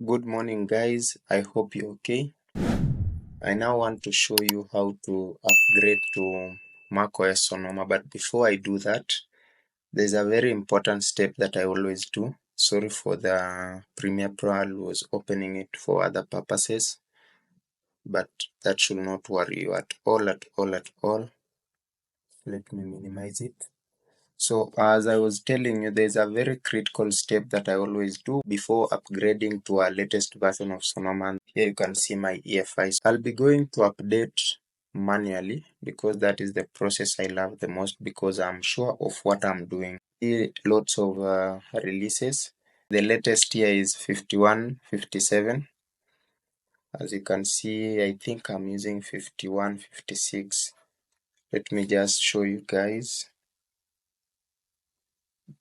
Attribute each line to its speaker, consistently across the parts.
Speaker 1: Good morning guys, I hope you're okay. I now want to show you how to upgrade to macOS Sonoma, but before I do that, there's a very important step that I always do. Sorry for the Premiere Pro, I was opening it for other purposes, but that should not worry you at all. Let me minimize it. So as I was telling you, there's a very critical step that I always do before upgrading to our latest version of Sonoma. Here you can see my EFI. I'll be going to update manually because that is the process I love the most, because I'm sure of what I'm doing. Here lots of releases. The latest here is 51.57. As you can see, I think I'm using 51.56. Let me just show you guys.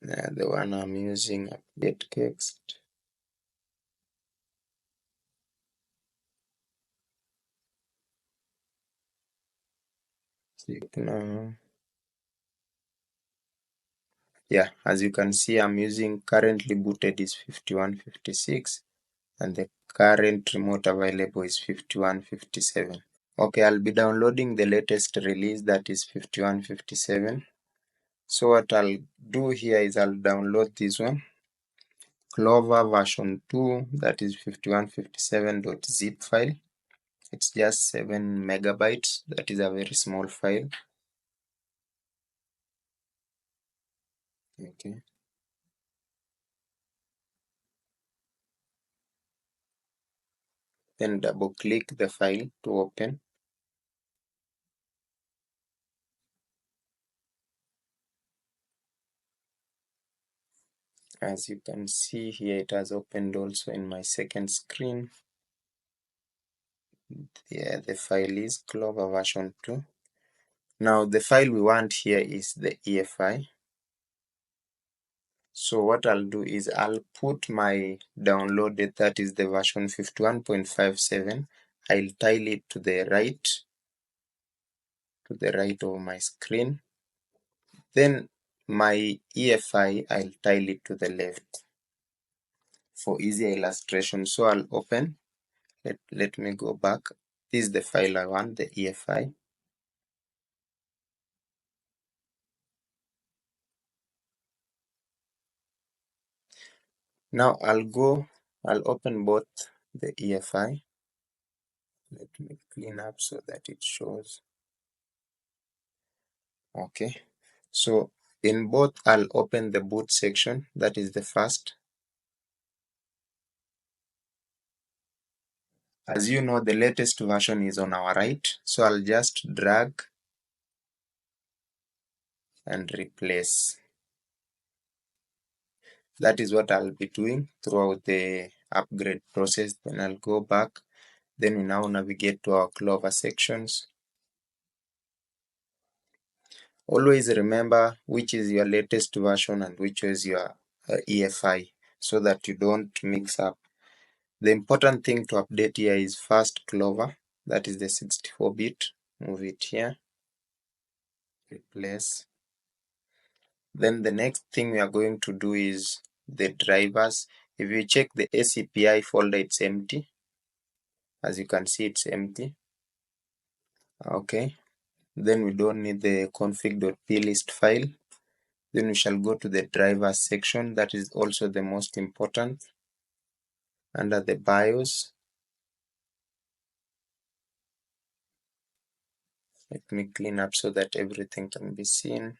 Speaker 1: The one I'm using, update text. Yeah, as you can see, I'm using currently booted is 51.56 and the current remote available is 51.57. Okay, I'll be downloading the latest release, that is 51.57. So what I'll do here is I'll download this one, Clover version 2, that is 51.57.zip file. It's just 7 megabytes. That is a very small file. Okay. Then double click the file to open. As you can see here, it has opened also in my second screen. Yeah, the file is Clover version 2. Now the file we want here is the EFI. So what I'll do is I'll put my downloaded, that is the version 51.57. I'll tile it to the right of my screen. Then my EFI, I'll tile it to the left for easier illustration. So I'll open. Let me go back. This is the file I want, the EFI. Now I'll open both the EFI. Let me clean up so that it shows. Okay, so in both I'll open the boot section, that is the first. As you know, the latest version is on our right, so I'll just drag and replace. That is what I'll be doing throughout the upgrade process. Then I'll go back. Then we now navigate to our Clover sections. Always remember which is your latest version and which is your EFI, so that you don't mix up. The important thing to update here is first Clover, that is the 64-bit. Move it here, replace. Then the next thing we are going to do is the drivers. If you check the ACPI folder, it's empty. As you can see, it's empty. Okay, then we don't need the config.plist file. Then we shall go to the drivers section, that is also the most important. Under the BIOS, let me clean up so that everything can be seen.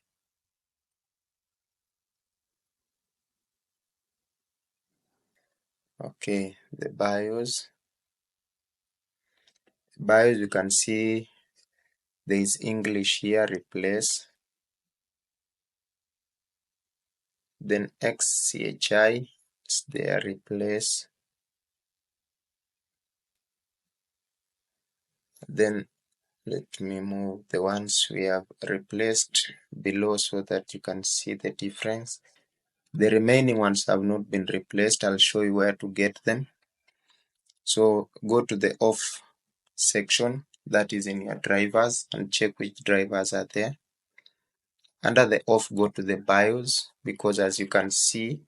Speaker 1: Okay, the BIOS, you can see there is English here, replace. Then XCHI, it's there, replace. Then let me move the ones we have replaced below so that you can see the difference. The remaining ones have not been replaced. I'll show you where to get them. So go to the off section, that is in your drivers, and check which drivers are there. Under the off, go to the BIOS, because as you can see,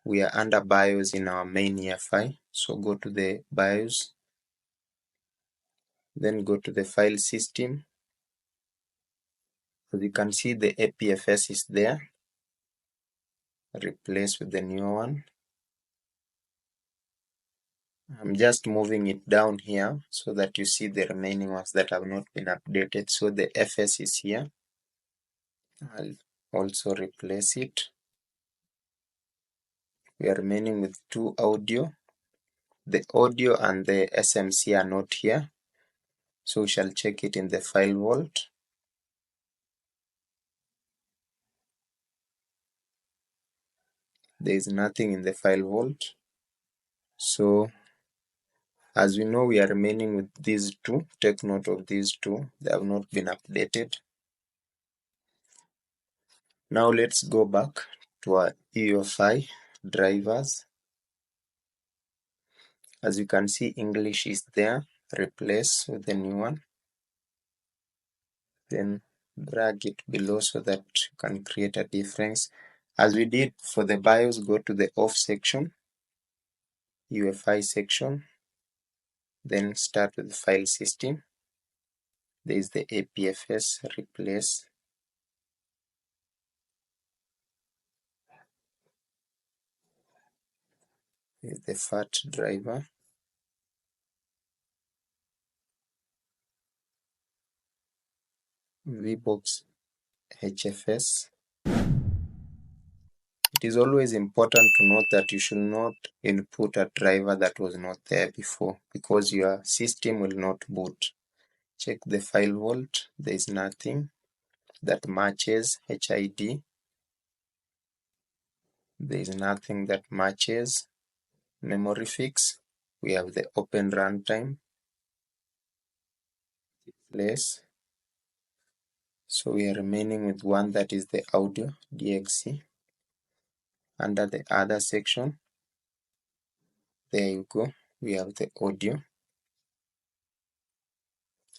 Speaker 1: we are under BIOS in our main EFI. So go to the BIOS, then go to the file system. As you can see, the APFS is there. Replace with the new one. I'm just moving it down here so that you see the remaining ones that have not been updated. So the FS is here. I'll also replace it. We are remaining with two audio. The audio and the SMC are not here. So we shall check it in the file vault. There is nothing in the file vault. So as we know, we are remaining with these two. Take note of these two. They have not been updated. Now let's go back to our EFI drivers. As you can see, English is there. Replace with the new one. Then drag it below so that you can create a difference. As we did for the BIOS, go to the off section, UEFI section. Then start with the file system. There is the APFS. Replace. With the FAT driver. VBox HFS. It is always important to note that you should not input a driver that was not there before, because your system will not boot. Check the file vault. There is nothing that matches HID. There is nothing that matches memory fix. We have the open runtime. Place. So we are remaining with one that is the audio DXC. Under the other section, there you go, we have the audio.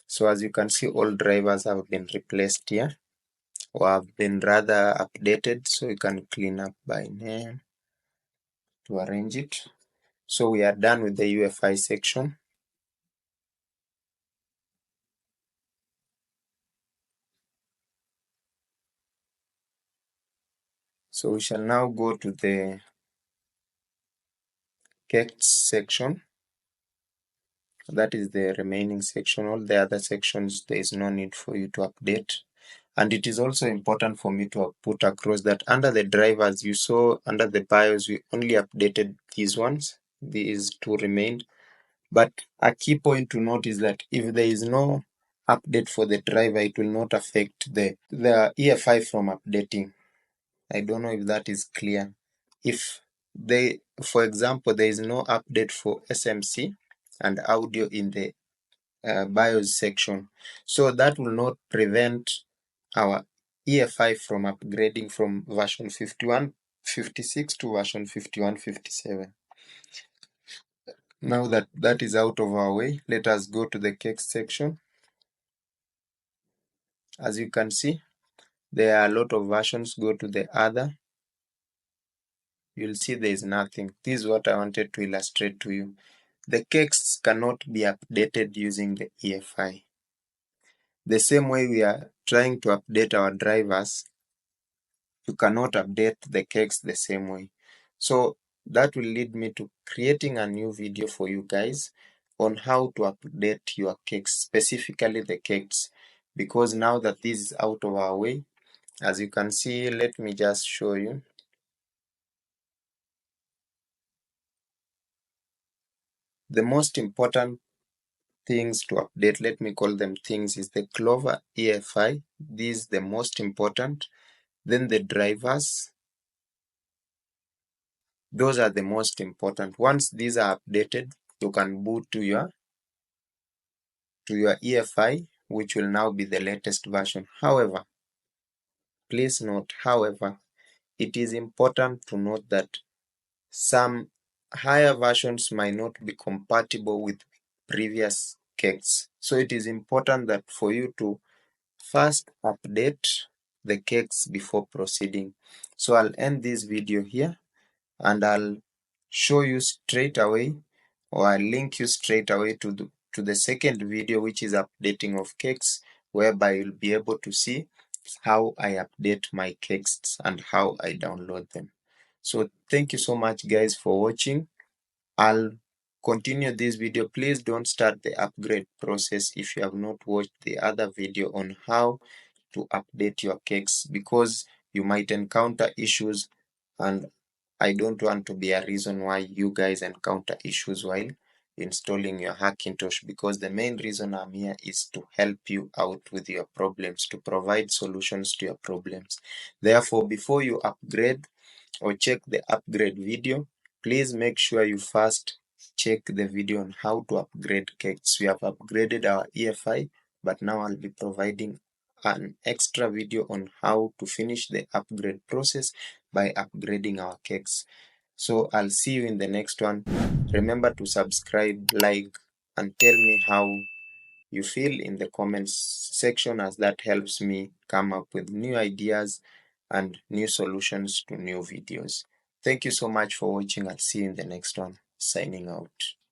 Speaker 1: So as you can see, all drivers have been replaced here, or have been rather updated. So you can clean up by name to arrange it. So we are done with the UEFI section. So we shall now go to the KEX section. That is the remaining section. All the other sections, there is no need for you to update. And it is also important for me to put across that under the drivers, you saw under the BIOS, we only updated these ones. These two remained. But a key point to note is that if there is no update for the driver, it will not affect the EFI from updating. I don't know if that is clear. If they, for example, there is no update for SMC and audio in the BIOS section, so that will not prevent our EFI from upgrading from version 51.56 to version 51.57. Now that that is out of our way, let us go to the KEX section. As you can see, there are a lot of versions. Go to the other. You'll see there is nothing. This is what I wanted to illustrate to you. The KEX cannot be updated using the EFI. The same way we are trying to update our drivers, you cannot update the KEX the same way. So that will lead me to creating a new video for you guys on how to update your KEX, specifically the KEX, because now that this is out of our way, as you can see, let me just show you. The most important things to update, let me call them things, is the Clover EFI. This is the most important. Then the drivers, those are the most important. Once these are updated, you can boot to your EFI, which will now be the latest version. However, please note, however, it is important to note that some higher versions might not be compatible with previous KEX. So it is important that for you to first update the KEX before proceeding. So I'll end this video here and I'll show you straight away or I'll link you straight away to the second video, which is updating of cakes, whereby you'll be able to see how I update my cakes and how I download them. So thank you so much guys for watching. I'll continue this video. Please don't start the upgrade process if you have not watched the other video on how to update your cakes, because you might encounter issues, and I don't want to be a reason why you guys encounter issues while installing your Hackintosh, because the main reason I'm here is to help you out with your problems, to provide solutions to your problems. Therefore, before you upgrade or check the upgrade video, please make sure you first check the video on how to upgrade cakes. We have upgraded our EFI, but now I'll be providing an extra video on how to finish the upgrade process by upgrading our cakes. So I'll see you in the next one. Remember to subscribe, like, and tell me how you feel in the comments section, as that helps me come up with new ideas and new solutions to new videos. Thank you so much for watching. I'll see you in the next one. Signing out.